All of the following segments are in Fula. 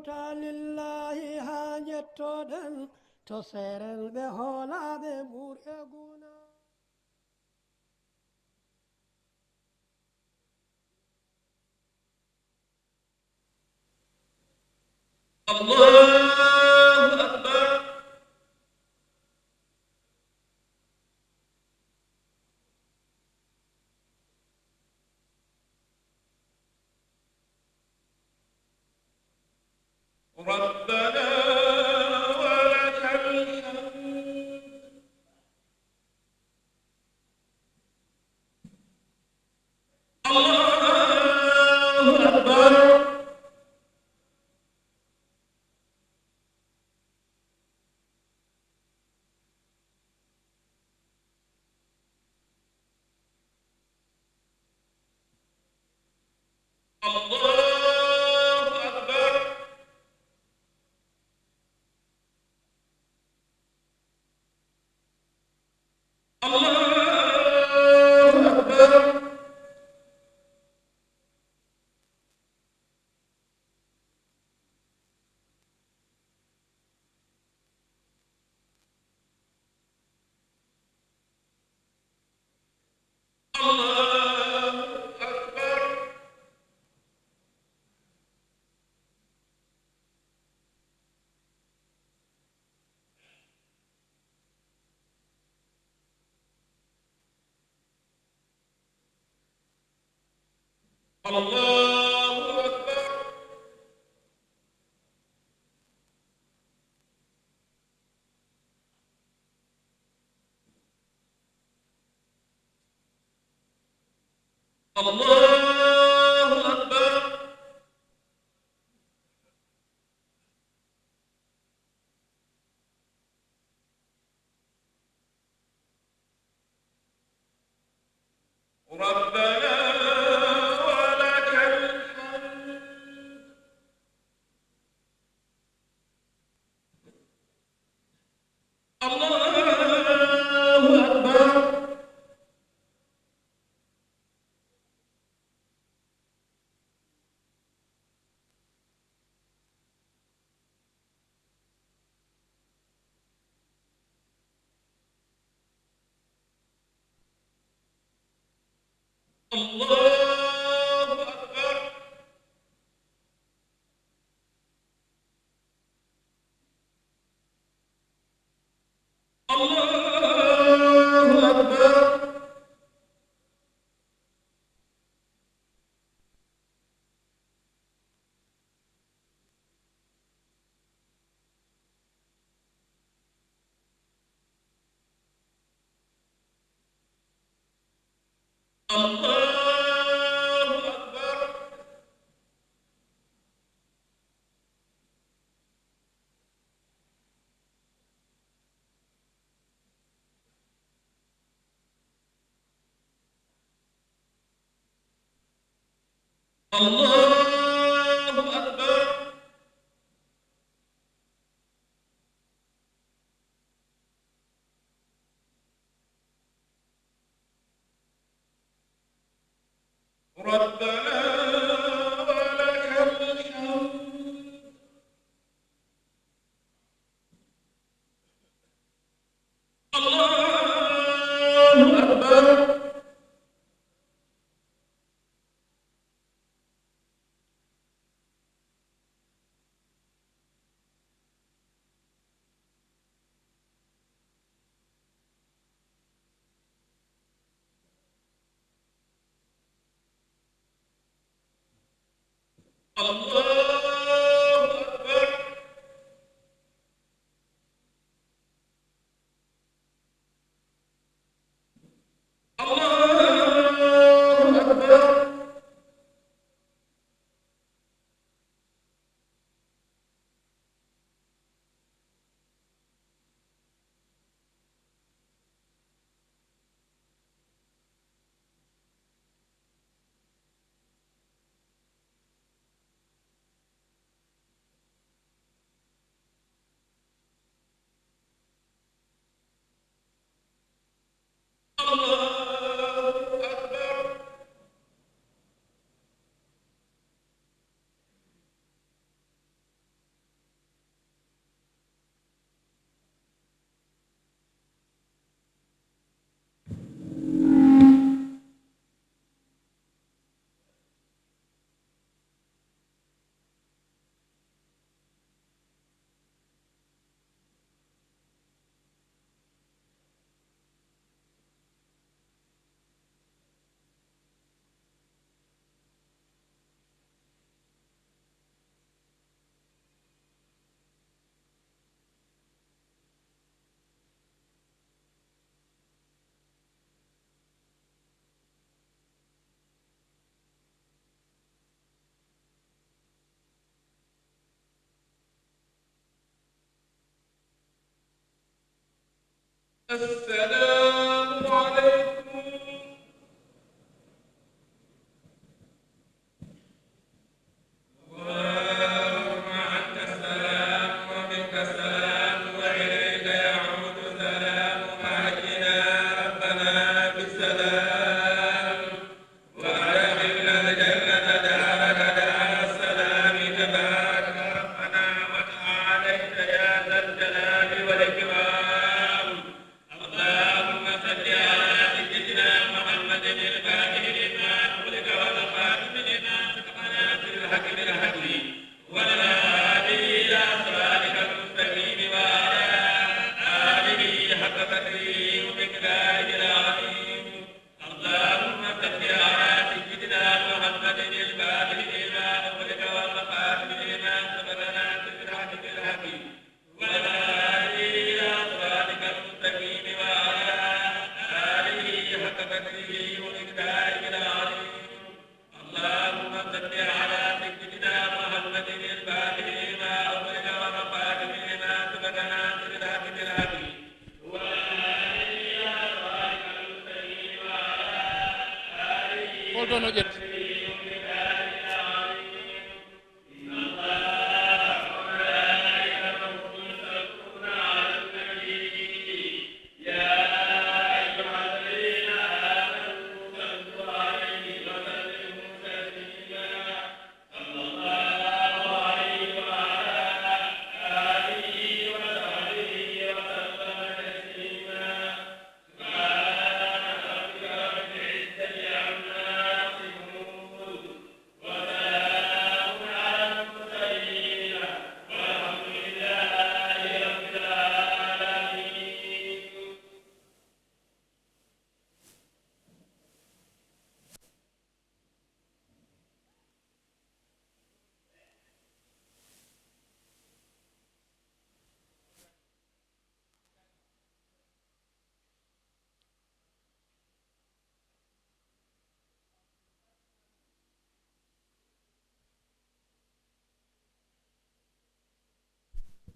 lillahi ha jettoɗen to seren ɓe hoolaɓe ɓur e guna الله أكبر ربنا ولك الحمد الله أكبر الله أكبر الله أكبر الله أكبر الله أكبر الله أكبر ربنا ولك الحمد الله أكبر الله أكبر الله أكبر الله أكبر الله أكبر ربنا ولك الحمد الله أكبر الله أكبر الله أكبر السلام عليكم. اللهم عنك السلام ومنك السلام وإليك يعود السلام وحينا ربنا بالسلام وأدخلنا الجنة دارك دار السلام تبارك ربنا وتعاليت يا ذا الجلال والإكرام. اللهم صل على سيدنا محمد الفاتح لما أغلق والخاتم لما سبق ناصر الحق بالحق والهادي إلى صراطك المستقيم وعلى آله حق قدره ومقداره العظيم. اللهم صل على سيدنا محمد الفاتح لما أغلق والخاتم لما سبق ناصر الحق بالحق والهادي إلى صراطك المستقيم وعلى آله حق قدره ومقداره العظيم. اللهم صل على سيدنا محمد الفاتح لما أغلق والخاتم لما سبق ناصر الحق بالحق والهادي إلى صراطك المستقيم وعلى آله Hold on, Ojet.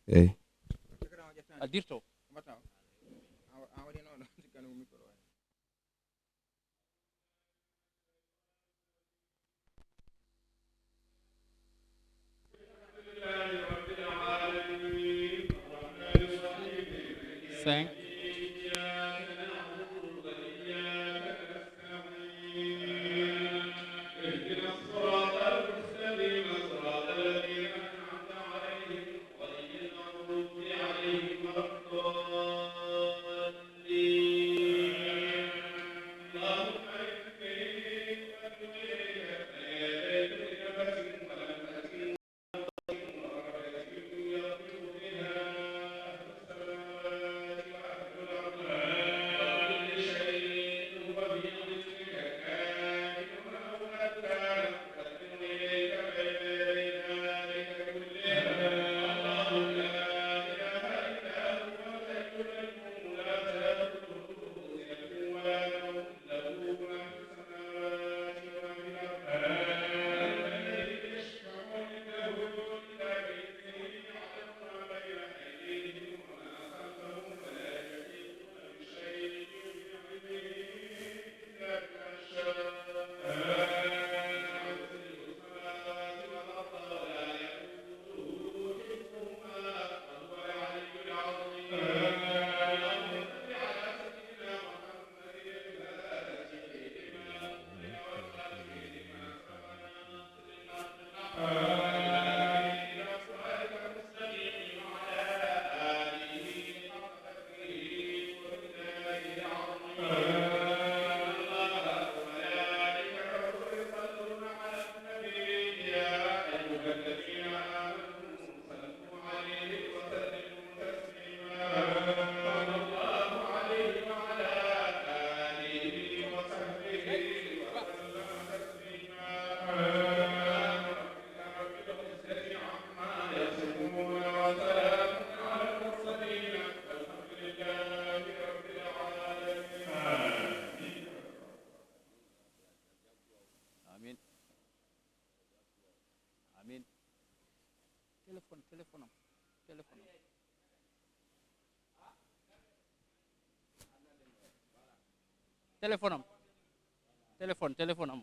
Hey. Adirto. Thank. Telephone. téléphone am téléphone am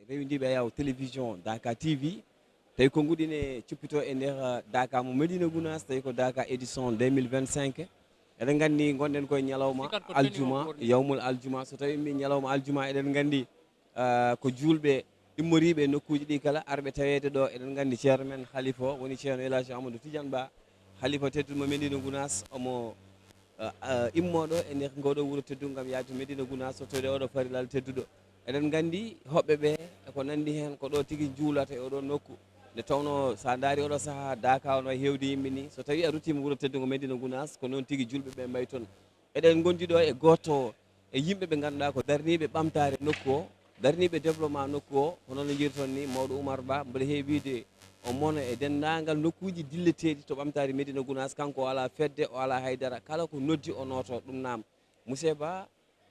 rewindiɓe yaw télévision Daka TV tawi ko guɗine cuppito e nder Daka mo Medina Gounass tawi ko Daka édition 2025 eɗen gandi gonɗen koye ñalawma aljuma yawmul aljuma so tawi mi ñalawma aljuma eɗen gandi ko julɓe immoriɓe nokkuji ɗi kala arɓe tawede ɗo eɗen gandi ceerno men Khalifa o woni ceerno Elhaji Amadou Tidiane Ba Khalifa teddumo Medina Gounass omo immoɗo e nder ngoɗo wuuro teddugo gam yaade Medina Gounass so tawi oɗo farilal tedduɗo eɗen gandi hoɓɓeɓe eko nandi hen ko ɗo tigui juulata e oɗo nokku nde tawno sa daari oɗo saaha Daka no hewde yimɓe ni so tawi a ruttima wuuro teddugo Medina Gounass ko noon tigui julɓeɓe mbayi toon eɗen gondi ɗo e goto e yimɓeɓe ganduɗa ko darniɓe ɓamtare nokku o darniɓe développement nokku o hono no jiiruton ni mawɗo Oumar Ba mbeɗa heewide o mona e dendagal nokkuji dilleteɗi to ɓamtare Medina Gounass kanko o ala fedde o ala haydara kala ko noddi o noto ɗum nam monsieur Ba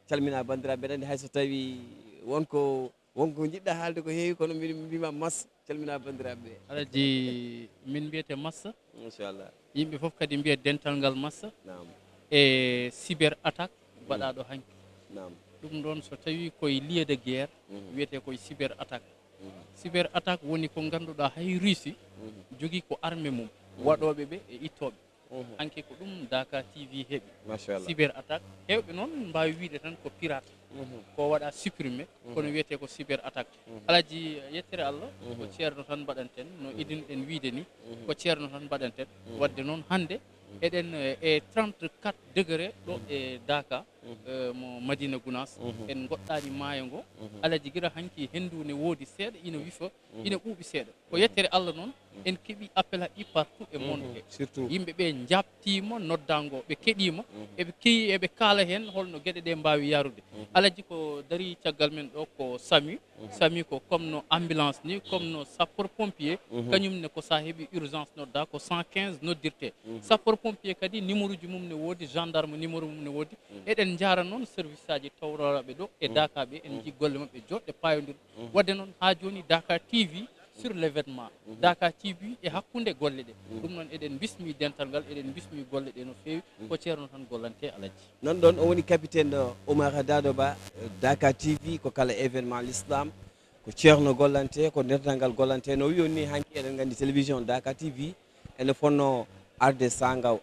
calmina bandiraɓe mbeɗa andi hayso tawi wonko jiɗɗa haalde ko heewi kono mbiɗa mbima Massa calmina bandiraɓe alaji min mbiyete Massa inchallah yimɓe foof kadi mbiya dental ngal Massa nam e cyber attaque mbaɗaɗo hanki nam ɗum ɗon so tawi koye lieu de guerre wiyete koye cyber attaque woni ko ganduɗa hay Russie jogui ko armé mum waɗoɓe ɓe e ittoɓe hanke ko ɗum Daka TV heeɓi machallah cyber attaque hewɓe noon mbawi wiide tan ko pirate ko waɗa supprimé kono wiyete ko cyber attaque alaji yettere Allah ko ceerno tan mbaɗanten no idinɗen wiide ni ko ceerno tan mbaɗanten wadde noon hande eɗen e 34 degré ɗo e Daka mo Madina Gounass en goɗɗani maayo ngo alaji guira hanki hendu ne woodi seeɗa ina wifa ina ɓuuɓi seeɗa ko yettere Allah noon en keeɓi appel haɓɓi partout e monde he surtout yimɓeɓe jabtima noddango ɓe keeɗima eɓe keeyi eɓe kaala hen holno gueɗe ɗe mbawi yarude alaji ko dari caggal men ɗo ko sami ko comme no ambulance ni comme no sapeur pompier kañumne ko sa heeɓi urgence nodda ko 115 noddirte sapeur pompier kadi numéro ji mum ne woodi gendarme numéro mum ne woodi eɗen jara noon service aji tawroraɓe ɗo e Daka ɓe en jii golle mabɓe joɗɗe payodir wadde noon ha joni Daka TV sur l'événement Daka TV e hakkude golle ɗe ɗum noon eɗen bismi dental ngal eɗen bismi golle ɗe no fewi ko ceerno tan gollante alaji non ɗon o woni capitaine Oumar Dado Ba Daka TV ko kala événement l'islam ko ceerno gollante ko dental ngal gollante no wiyon ni hanki eɗen gandi télévision Daka TV ene fonno arde sanga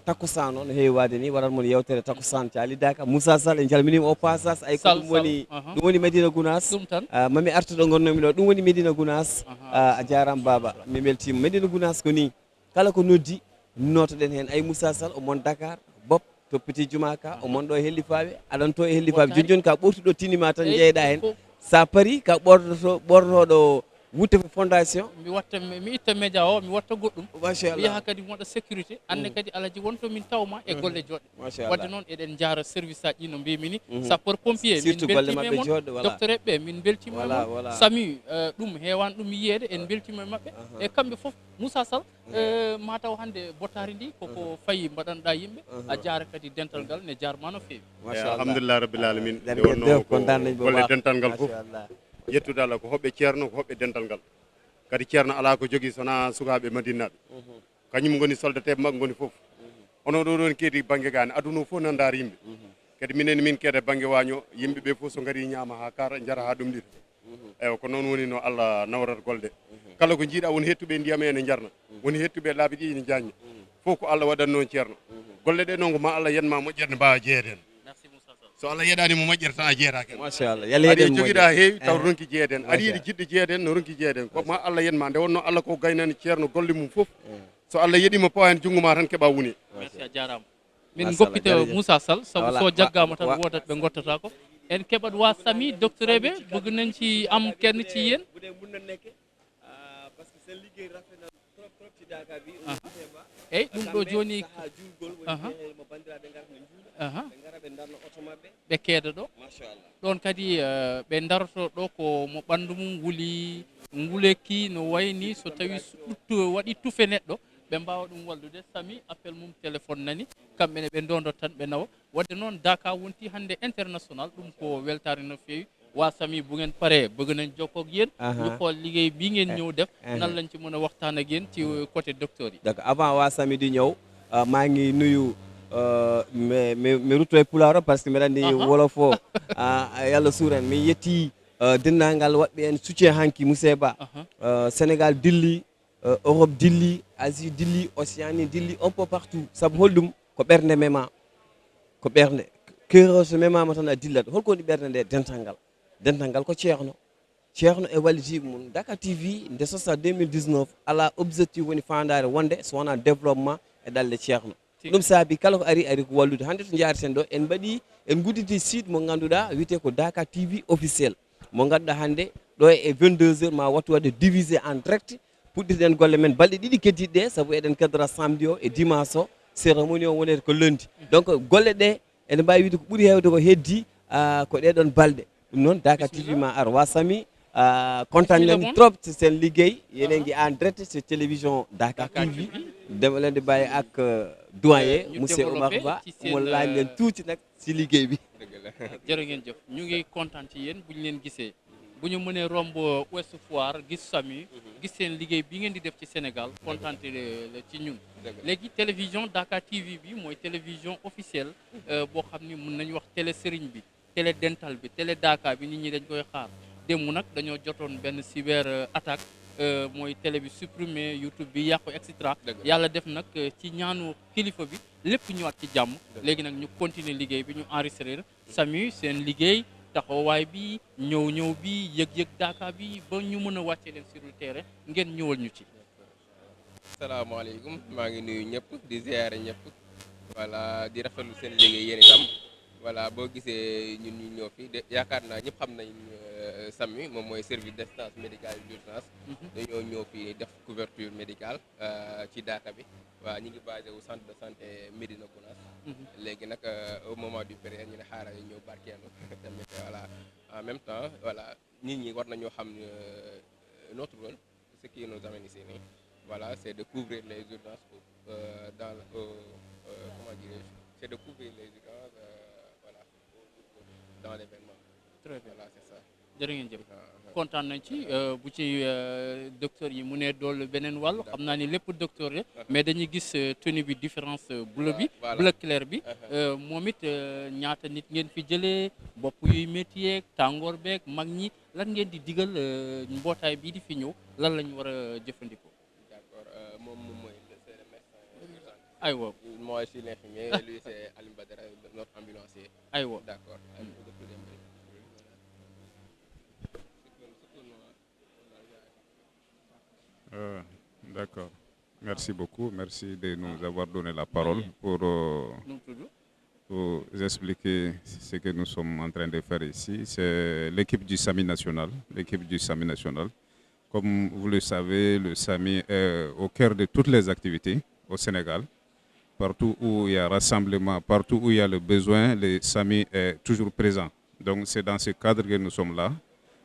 takkusan o no heewi wade ni waɗat mon yewtere takkusan caali Daka Moussa Sall en calminima o passage ay ko ɗum woni Medina Gounass ɗum tan mami artuɗo gonnomi ɗo ɗum woni Medina Gounass a jaram baba mi weltima Medina Gounass ko ni kala ko noddi notoɗen hen ay Moussa Sall o mon Dakar Bob toppiti juma ka o mon ɗo e hellifaɓe aɗan to e hellifaɓe joni joni ka ɓurtuɗo tinima tan jeyɗa hen sa paari ka ɓortoɗo wutte fondation mi watta mi itta média o mi watta goɗɗum mi machallah yaha kadi mi waɗa sécurité anne kadi alaji wonto min tawma e golle joɗɗe machallah wadde noon eɗen jaara service aji ɗi no mbimi ni sapeur pompier min surtout golle beltima e maɓɓe moon joɗɗo voilà docteur eɓe min beltima e Voilà, moon voilà. sami ɗum hewan ɗum yiyede en beltima e maɓɓe e kamɓe foof Moussa Sall mataw hande bottari ndi koko fayi mbaɗanɗa yimɓe a jaara kadi dental ngal ne jarma no fewi alhamdulillah rabbil alamin Nder nde ngeen wonno def ko kontaan nañ bu golle baax. dental ngal fof machallah yettude Allah ko hoɓɓe ceerno ko hoɓɓe dental ngal kadi ceerno ala ko jogui sona sukaɓe madinaɓe kañum goni soldateɓe makko goni foof ono ɗo ɗon keedi banggue gane aduna fof nan daara yimɓe kadi minen min keeda banggue waño yimɓeɓe fof so gaari ñaama ha kara jara ha ɗum ɗita eywa ko noon woni no Allah nawrata golde kala ko jiiɗa woni hettuɓe ndiyam ene jarna woni hettuɓe laabi ɗi ene jaña fof ko Allah waɗat noon ceerno golle ɗe noon ko ma Allah yanma moƴƴere mbawa jeeyede hen merci Moussa Sall so Allah yeɗani mo moƴƴere tan a jeeyatake hen machallah yalla aɗa heɗen joguiɗa heewi taw ronki jeeyeden aɗa Masha yiiɗi jiɗɗo jeeyeden no ronki jeeyeden ko ma Allah yenma nde wonno Allah ko gaynani ceerno golle mum foof so Allah yeeɗima pawa hen junggo ma tan keeɓa wuuni merci a jarama min Mashallah, goppita jërëjëf. Moussa Sall sabu Voilà, so jaggama tan wa- wodat ɓe gottata ko en keɓat wa sami docteur eɓe bëgg nañ ci am kenn ci yéen bu dee mun na nekk parce que seen liggéey rafet na trop trop ci Dakar bi eyyi ɗum ɗo joni saha julgol Aha. woni mo bandiraɓe ngarata ne juula aha ɓe ngara ɓe darno auto maɓɓe ɓe keeda ɗo machallah ɗon kadi ɓe daroto ɗo ko mo ɓandu mum wuli nguleki no wayni so tawi ɗuttu waɗi tufe neɗɗo ɓe mbawa ɗum wallude sami appel mum téléphone nani kamɓene ɓe ndondot tan ɓe nawa wadde noon Dakar wonti hande international ɗum ko weltare no fewi wa sami bu ngeen paree bëgg nañ jokkoo ak yéen ñu xool liggéey bi ngeen ñëw def nan lañ ci mën a waxtaan ak yéen ci côté docteur yi donc avant waa sami di ñëw maa ngi nuyu mi ruttoye pulaaro par ce que mbiɗa anndi wolof o yalla suuren min yetti denndaangal waɗɓe en soutien hanki Moussé Ba Sénégal dilli Europe dilli Asie dilli Océanie dilli un peu partout sabu holɗum ko ɓernde mema ko ɓernde cœur so memama tan a dillat holko woni ɓernde nde dental ngal ko ceerno e wallitiɓe mum Dakar TV nde sosa 2019 ala objectif woni fandare wonde so wona développement e ɗalle ceerno ɗum saabi kala ko ari ko wallude hande to jaareten ɗo en mbaɗi en gudditi site mo ganduɗa wiyete ko Dakar TV officiel mo ganduɗa hande ɗo e 22 heures ma wattu wadde divisé en direct puɗɗirɗen golle men balɗe ɗiɗi keddiɗe saabu eɗen keddora samedi o e dimanche o cérémonie o wonete ko lundi donc golle ɗe ene mbawi wiide ko ɓuuri hewde ko heddi ko ɗeɗon balɗe ɗum noon Dakar TV ma ar wasami content nani trop sen liggéey yenen gi en direct sur télévision Dakar TV dama leen di bàyyi ak doyen monsieur Oumar Ba mo laaj leen tuuti nag si liggéey bi jërë ngeen jëf ñu ngi kontaan ci yéen bu ñu leen gisee bu ñu mënee romb Ouest Foire gis sami gis seen liggéey bi ngeen di def ci Sénégal kontaante la ci ñun léegi télévision Dakar TV bi mooy télévision officielle boo xam ni mën nañu wax télé sëriñ bi télé dental bi télé Dakar bi nit ñi dañ koy xaar démb nag dañoo jotoon benn cyber attaque mooy télé bi supprimé YouTube bi yàqu et cetera yàlla def nag ci ñaanu kilifa bi lépp ñëwaat ci jàmm léegi nag ñu continuer liggéey bi ñu enregistré sami seen liggéey taxawaay bi ñëw bi yëg-yëg Dakar bi ba ñu mën a wàccee leen sur le terrain ngeen ñëwal ñu ci salaamaaleykum maa ngi nuyu ñëpp di ziare ñëpp voilà di rafetlu seen liggéey yéen itam voilà boo gisee ñun ñu ñëw fi yaakaar naa ñëpp xam nañ SAMU moom mooy service d'assistance médicale d'urgence dañoo ñëw fi def couverture médicale ci Dakar bi waaw ñu ngi basé wu centre de santé Médina Gounass léegi nag au moment du période ñu ne xaaral ñëw barkeelu tamit voilà en même temps voilà nit ñi war nañoo xam notre rôle ce qui nous amène ici nii voilà c'est de couvrir les urgences dans comment dirais-je c'est de couvrir les urgences voilà dans l'événement très bien voilà c'est ça jërë ngeen jëf kontaan nañ ci bu ci docteur yi mu ne dool beneen wàll xam naa ni lépp docteur la mais dañuy gis tenue bi différence bleu bi bleu clair bi moom it ñaata nit ngeen fi jëlee bopp yuy métti yeeg tàngoor beeg mag ñi lan ngeen di digal mbootaay bii di fi ñëw lan lañ war a jëfandikoo d'accord moom mooy c'est le médecin urgent aywa moi je suis l'infirmier lui c'est Alim Badara notre ambulancier aywa d'accord D'accord. Merci beaucoup. Merci de nous avoir donné la parole pour vous expliquer ce que nous sommes en train de faire ici. C'est l'équipe du SAMI national. L'équipe du SAMI national. Comme vous le savez, le SAMI est au cœur de toutes les activités au Sénégal. Partout où il y a rassemblement, partout où il y a le besoin, le SAMI est toujours présent. Donc c'est dans ce cadre que nous sommes là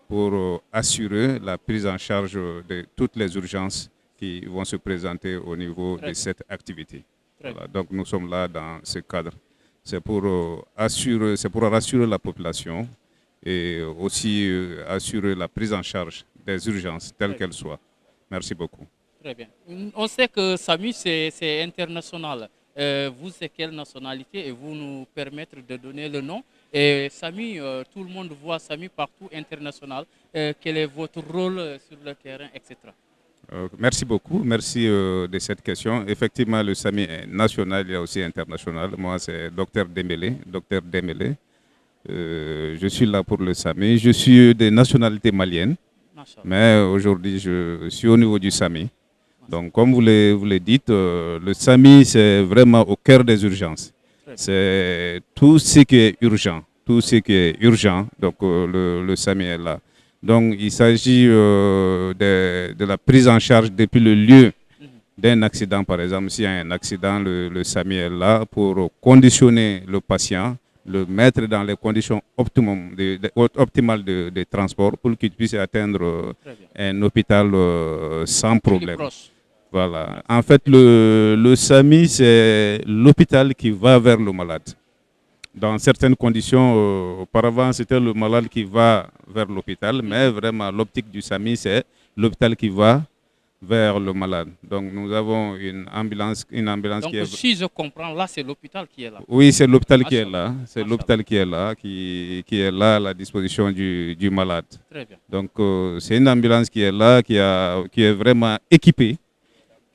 pour assurer la prise en charge de toutes les urgences qui vont se présenter au niveau de cette activité. Voilà. Donc nous sommes là dans ce cadre. C'est pour rassurer la population et aussi assurer la prise en charge des urgences telles qu'elles soient. Merci beaucoup. Très bien. On sait que SAMU, c'est international. Vous, c'est quelle nationalité? Et vous nous permettre de donner le nom. Et SAMU, tout le monde voit SAMU partout, international. Quel est votre rôle sur le terrain, etc. Merci beaucoup. Merci de cette question. Effectivement, le SAMI est national, il est aussi international. Moi, c'est Dr Dembélé. Je suis là pour le SAMI. Je suis de nationalité malienne, mais aujourd'hui, je suis au niveau du SAMI. Donc, comme vous le dites, le SAMI, c'est vraiment au cœur des urgences. C'est tout ce qui est urgent. Tout ce qui est urgent, donc le SAMI est là. Donc, il s'agit de la prise en charge depuis le lieu d'un accident, par exemple. S'il y a un accident, le SAMI est là pour conditionner le patient, le mettre dans les conditions optimales de transport pour qu'il puisse atteindre un hôpital sans problème. Voilà. En fait, le SAMI, c'est l'hôpital qui va vers le malade. Dans certaines conditions, auparavant, c'était le malade qui va vers l'hôpital, mais vraiment, l'optique du SAMI, c'est l'hôpital qui va vers le malade. Donc, nous avons une ambulance Donc, qui est... si je comprends, là, c'est l'hôpital qui est là. Oui, c'est l'hôpital qui est là. C'est l'hôpital qui est là, qui est là à la disposition du malade. Très bien. Donc, c'est une ambulance qui est là, qui est vraiment équipée,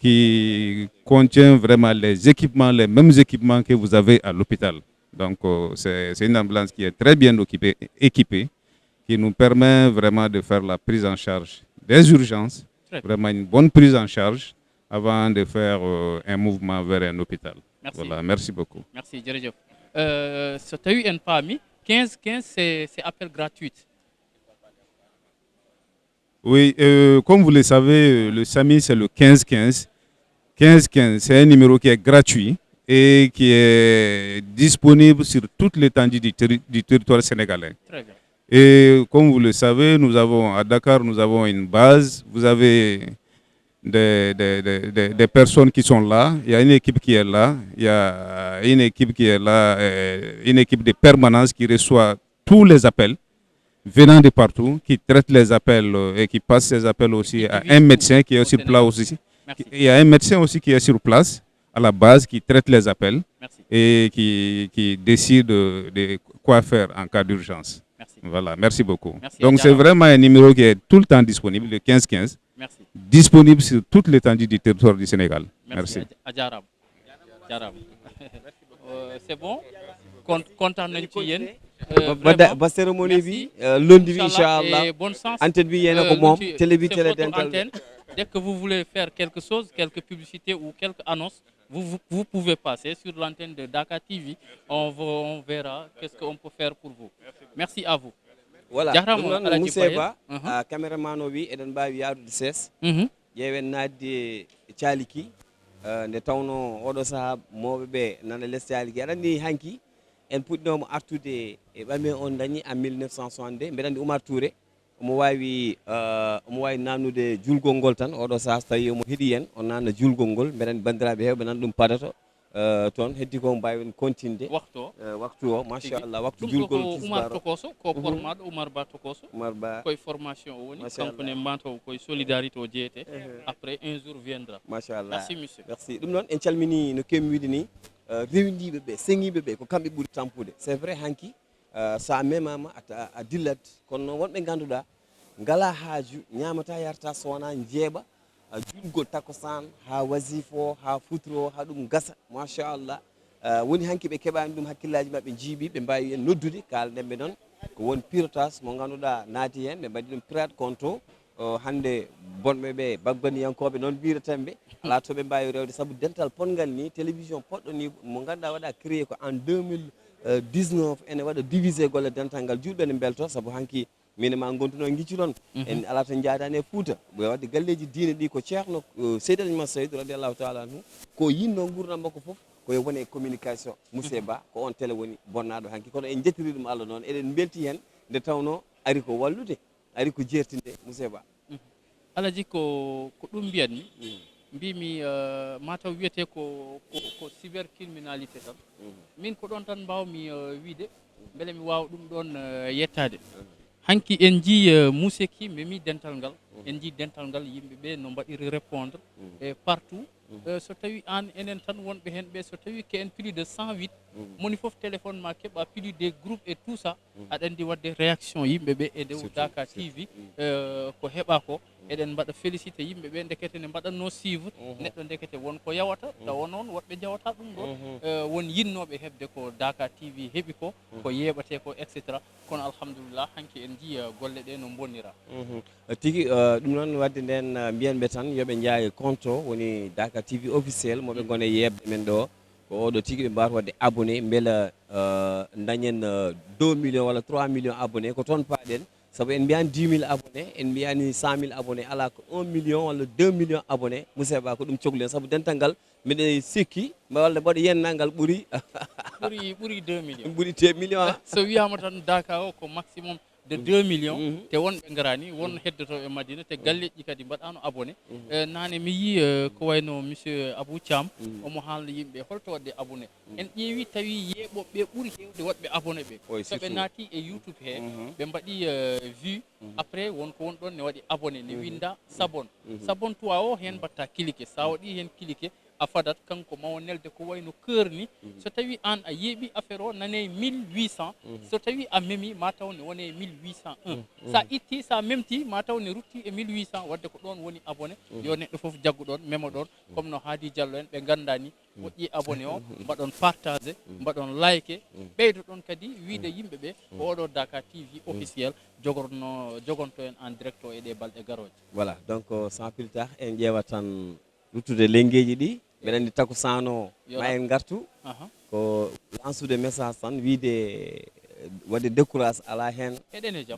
qui contient vraiment les mêmes équipements que vous avez à l'hôpital. Donc, c'est une ambulance qui est très bien équipée, qui nous permet vraiment de faire la prise en charge des urgences, vraiment une bonne prise en charge avant de faire un mouvement vers un hôpital. Merci. Voilà, merci beaucoup. Merci, Djeridjef. Tu as eu un PAMI, 15-15, c'est appel gratuit. Oui, comme vous le savez, le SAMI, c'est le 15-15. 15-15, c'est un numéro qui est gratuit et qui est disponible sur toute l'étendue du territoire sénégalais. Très bien. Et comme vous le savez, à Dakar, nous avons une base. Vous avez des personnes qui sont là. Il y a une équipe qui est là. Il y a une équipe qui est là, une équipe de permanence qui reçoit tous les appels venant de partout, qui traite les appels et qui passe ces appels aussi à un médecin qui est sur place aussi. Il y a un médecin aussi qui est sur place à la base, qui traite les appels et qui décide de quoi faire en cas d'urgence. Voilà, merci beaucoup. Merci. Donc c'est vraiment un numéro qui est tout le temps disponible, le 15-15, disponible sur toute l'étendue du territoire du Sénégal. Merci. C'est bon? Content de ba cérémonie bi lundi bi inchallah antenne bi yéena ko moom télé bi télé dental. Dès que vous voulez faire quelque chose, quelques publicités ou quelques annonces, vous pouvez passer sur l'antenne de Dakar TV. On verra qu'est-ce qu'on peut faire pour vous. Merci à vous. Voilà. Monsieur Ba, caméraman wi eden bawi yadude ses. Yewen nadde Thialiki nde tawno oɗo saha mawɓe ɓe nana less Thialiki aɗa andi hanki en puɗɗinoma artude e ɓame on dañi en 1962 mbeɗa andi Oumar Touré omo wawi nannude julgol ngol tan oɗo saha so tawi omo heeɗi en o nanna julgol ngol mbeɗa andi bandiraɓe hewɓe nan ɗum padato toon heddi ko mbawi continde waktu o machallah waktu julgol Oumar Tokoso ko formaɗo Oumar Ba Tokoso koye formation o woni kanko ne mbanto koye solidarité o jeeyete après un jour viendra. Machallah. Merci monsieur. Merci ɗum noon en calmini no kemi wiide ni rewindiɓe ɓe seŋiɓe ɓe ko kamɓe ɓuuri tampude c'est vrai hanki sa memama a dillat kono noon wonɓe ganduɗa ngala haaju ñamata yarta so wona jeeɓa julgol takosan ha wasifo ha futuro ha ɗum gasa machallah woni hanki ɓe keɓani ɗum hakkillaji mabɓe jiiɓi ɓe mbawi en noddude kalɗenɓe noon ko won pirotas mo ganduɗa naati hen ɓe mbaɗi ɗum pirate compte hande bonɓe ɓe baggoniyankoɓe noon mbiratanɓe ala to ɓe mbawi rewde saabu dental pongal ni télévision poɗɗo ni mo ganduɗa waɗa créé ko en 2019 ene waɗa divisé golle dental ngal julɓe ne belto saabu hanki min ma gontuno giccu ɗon en ala to jaadani e Fouta ɓe wadde galleji diine ɗi ko ceerno Seydi Alhaji Mouhammad Saydou radiallahu taala anhu ko yinno gurdam makko fof koye woni e communication Moussé Ba ko on télé woni bonnaɗo hanki kono en jettiri ɗum Allah noon eɗen belti hen nde tawno ari ko wallude ari ko jertinde Moussé Ba alaji ko ɗum mbiyatmi mbimi mataw wiyete ko cybercriminalité tan min ko ɗon tan mbawmi wiide beele mi wawa ɗum ɗon yettade hanki en jii Moussé Ki memi dental ngal en jii dental ngal yimɓeɓe no mbaɗiri répondre e partout so tawi an enen tan wonɓe hen ɓe so tawi ke en plus de 108 moni foof téléphone ma keɓa plus des groupes et tout ça aɗa andi wadde réaction yimɓeɓe e dow Dakar TV ko heɓa ko eɗen mbaɗa félicité yimɓeɓe ndekete ne mbaɗanno suivre neɗɗo ndekete wonko yawata tawa noon woɗɓe jawata ɗum ɗo won yinnoɓe heɓde ko Dakar TV heeɓi ko ko yeɓate ko et cetera kono alhamdulillah hanki en jii golle ɗe no bonnira tigi ɗum noon wadde nden mbiyanɓe tan yooɓe jaaye compte o woni Dakar TV officiel moɓe gone yebde men ɗo ko oɗo tigi ɓe mbawata wadde abonné beela dañen 2 millions walla 3 millions abonné ko toon paaɗen saabu en mbiyani 10 000 abonné en mbiyani 100 000 abonné ala ko 1 million walla 2 millions abonné Moussé Ba ko ɗum cohli en saabu dental ngal mbiɗa sikki walla mbaɗa yennal ngal ɓuuri ɓuuri 2 millions ɓuuri 2 millions so wiyama tan Dakar o ko maximum de 2 millions te wonɓe garani won heddotoɓe Madina te galleji kadi mbaɗano abonné nane mi yi ko wayno monsieur Abou Thiam omo haalno yimɓe holto wadde abonné en ƴeewi tawi yeɓoɓe ɓuuri hewde waɗɓe abonné ɓe soɓe naati e YouTube he ɓe mbaɗi vue après wonko won ɗon ne waɗi abonné ne winda sabon tuwa o hen mbatta cliqué sa waɗi hen cliqué a fadat kanko mawo nelde ko wayno cœur ni so tawi an a yeeɓi affaire o nane 1800 so tawi a memi ma taw ne wone 1801 sa itti sa memti ma taw ne rutti e 1800 wadde ko ɗon woni abonné yo neɗɗo foof jaggu ɗon memo ɗon comme no Hadi Diallo en ɓe gandani moƴƴi abonné o mbaɗon partagé mbaɗon like ɓeydo ɗon kadi wiide yimɓeɓe oɗo Dakar TV officiel jogonto en en direct o e ɗe balɗe garoje voilà donc sans plus tard en ƴeewa tan ruttude lengueji ɗi mbeɗa andi taku sano ma en gartu ko lansude message tan wiide wadde décourage ala hen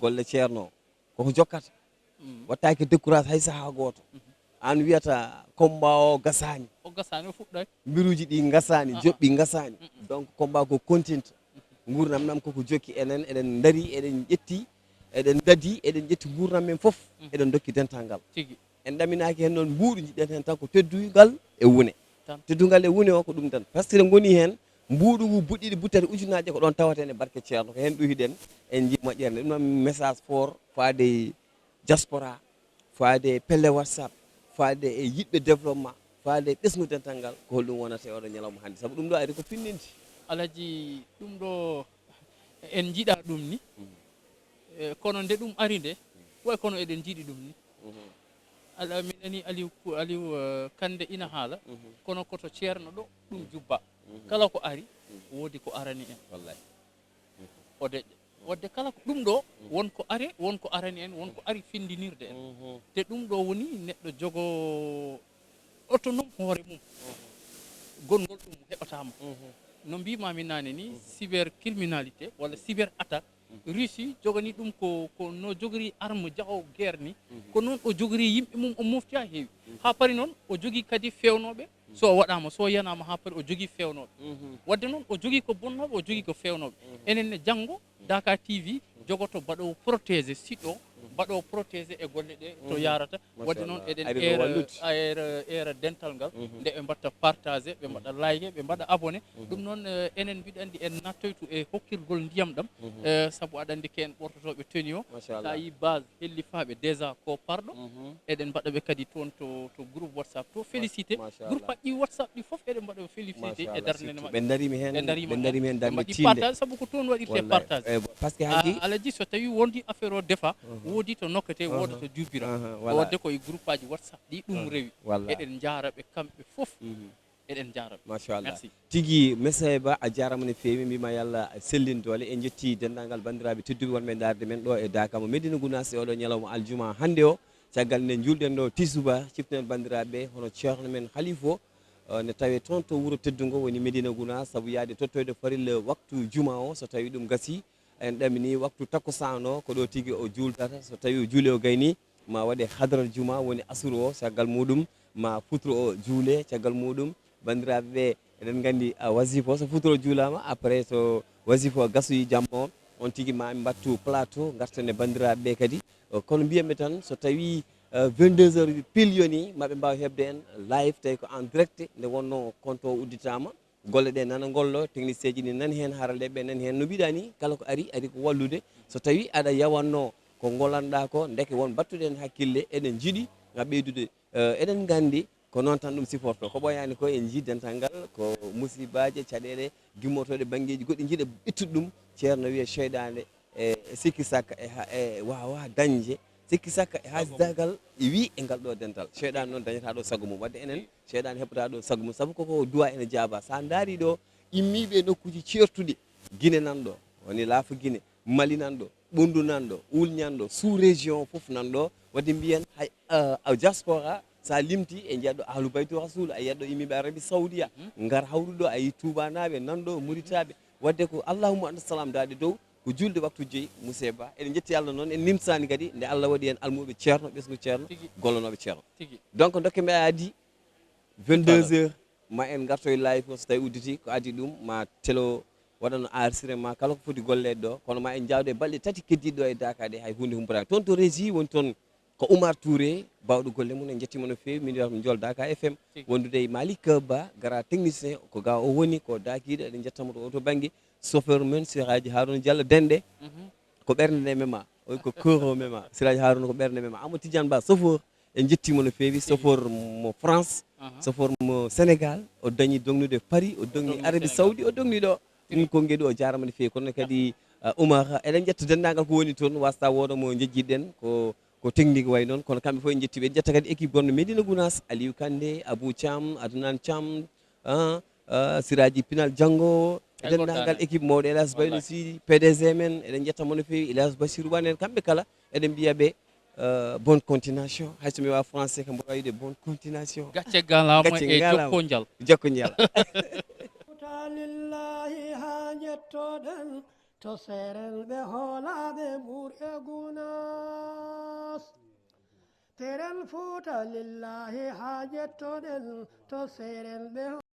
golle ceerno koko jokkata wattaki décourage hay saaha goto an wiyata combat o gasani o fuɗɗaki mbiruji ɗi gasani joɓɓi gasani donc combat ko continta gurdam nam koko jokki enen eɗen daari eɗen ƴetti eɗen dadi eɗen ƴetti gurdam men foof eɗen dokki dental ngal en ɗaminaki hen noon mbuuɗu jiɗɗen hen tan ko teddugal e wune teddugal e wune o ko ɗum tan par ce que ɗe goni hen mbuuɗu ngu buɗɗiɗi buttati ujunaje ko ɗon tawaten e barke ceerno ko hen ɗuhiɗen en jii moƴƴerde ɗum noon message fort faade diaspora faade pelle WhatsApp faade e yiɗɓe développement faade ɓesgu dental ngal ko holɗum wonata e oɗo ñalawma hannde saabu ɗum ɗo ari ko finninti alaji ɗum ɗo en jiiɗa ɗum ni kono nde ɗum ari nde way kono eɗen jiiɗi ɗum ni ala min ani aliou kande ina haala kono koto ceerno ɗo ɗum jubba kala ko ari woodi ko arani en wallahi o deƴƴa wadde kala ko ɗum ɗo wonko are wonko arani en wonko ari findinirde en te ɗum ɗo woni neɗɗo jogo autonome hoore mum gongol ɗum heɓatama no mbimami nane ni cybercriminalité walla cyber attaque Russie jogani ɗum ko no jogori arme jaho guerre ni ko noon o jogori yimɓe mum o mofti ha heewi ha pari noon o jogui kadi fewnoɓe so waɗama so yanama ha pari o jogui fewnoɓe wadde noon o jogui ko bonnoɓe o jogui ko fewnoɓe enenne janggo Dakar TV jogoto mbaɗowo protégé site o mbaɗowo protégé e golle ɗe to yarata wadde noon eɗen era dental ngal nde ɓe mbatta partagé ɓe mbaɗa like ɓe mbaɗa abonné ɗum noon enen mbiɗa andi en nattoytu e hokkirgol ndiyam ɗam saabu aɗa andi ke en ɓortotoɓe teni o sa yi base hellifaɓe déjà ko parɗo eɗen mbaɗaɓe kadi toon to groupe WhatsApp to félicité groupe aji WhatsApp ɗi foof eɗen mbaɗaɓe félicité e darnene maɓɓe ɓe darima hen mbaɗi partage saabu ko toon waɗirte partage par ce que haji alaji so tawi wondi affaire o defa woodi to nokkete wooda to jubira wadde koye groupe aji WhatsApp ɗi ɗum rewi eɗen jaraɓe kamɓe foof eɗen jaraɓe machallah tigui Moussé Ba a jarama no fewi mbima yallah sellin doole en jetti dendagal bandiraɓe tedduɓe wonɓe darde men ɗo e Dakar mo Medina Gounass e oɗo ñalawma aljuma hande o caggal nde julɗen ɗo tisuba ciften bandiraɓe hono ceerno men Halifo ne tawe toon to wuuro teddugo woni Medina Gounass saabu yaade tottoyde farilla waktu juma o so tawi ɗum gasi en ɗamini waktu takkusan o ko ɗo tigi o juultata so tawi o juuli o gayni ma waɗe hadral juma woni asuru o caggal muɗum ma futuro o juule caggal muɗum bandiraɓe ɓe eɗen gandi wasifa o so futuro juulama après so wasifa o gasoyi jamma on tigi ma mi mbattu plateau garten e bandiraɓe ɓe kadi kono mbiyatmi tan so tawi 22 heures pile yoni maɓe mbawa hebde en live tawi ko en direct nde wonno compte o udditama golle ɗe nana gollo technicien ji ɗi nani hen haraleɓe nani hen no mbiɗa ni kala ko ari ko wallude so tawi aɗa yawanno ko golanɗa ko ndeke won battuɗen hakkille eɗen jiiɗi ga ɓeydude eɗen gandi ko noon tan ɗum siforto ko ɓoyani ko en jii dental ngal ko musibaji caɗele gimmotoɗe banggueji goɗɗi jiiɗa ittude ɗum ceerno wiye cheyɗade e sikki sakka e wawa dañde sikki sakka e hasdagal wi e ngal ɗo dental cheyɗade noon dañata ɗo sago mum wadde enen cheyɗade heɓata ɗo sago mum saabu koko duwa ene jaaba sa daari ɗo immiɓe nokkuji certuɗi guine nanɗo woni laafa guine mali nanɗo ɓondu nanɗo ulñanɗo sous région foof nanɗo wadde mbiyen hay diaspora sa limti e jeeɗɗo ahlu baytu rasoul a yiyatɗo yimɓeɓe arabi saoudia gar hawruɗo a yi tubanaɓe nanɗo muritaɓe wadde ko allahumma anta salam daaɗe dow ko julde waktu joyyi Moussé Ba eɗen jetti Allah noon en nimsani kadi nde Allah waɗi en almuɓe ceerno ɓesgu ceerno gollonoɓe ceerno donc dokke mbi adi 22 heures ma en gartoye live o so tawi udditi ko adi ɗum ma telo waɗano enregistré ma kala ko foti golleɗe ɗo kono ma en jawde balɗe tati keddiɗo ɗo e Dakar ɗe hay hunde humpotani toon to régie woni toon ko Oumar Touré bawɗo golle mum en jettima no fewi min wiyata Ndiol Dakar FM wondude e Malick Ba gara technicien ko ga o woni ko dakiɗo eɗen jettamo to oto banggue chauffeur men Siraji Harouna Diallo Dende ko ɓerde nde mema ko cœur o mema Siraji Harouna ko ɓerde mema Amadou Tidiane Ba chauffeur en jettimo no fewi chauffeur mo France chauffeur mo Sénégal o dañi dognude Paris o dogni Arabie Saoudi o dogni ɗo ɗum kongueɗo o jarama no fewi kono kadi Oumar eɗen jetta dendagal ko woni toon wasta woda mo jejjiɗen ko technique way noon kono kamɓe fof en jettiɓe en jetta kadi équipe gonno Médina Gounass Aliou Kandé Abou Thiam Adnan Thiam Siraji Pinal Diango e dendagal équipe mawɗo Elas Bayno Sy PDG men eɗen jettamo no fewi Elias Bassirou Wane en kamɓe kala eɗen mbiyaɓe bonne continuation hayso mi wawa français kam mboɗo wayde bonne continuation gacce galama e jokko dial jokko dial lillahi ha jettoɗen to seren ɓe hoolaɓe ɓuurɓe Gounass teren Fouta lillahi ha jettoɗen to seren ɓe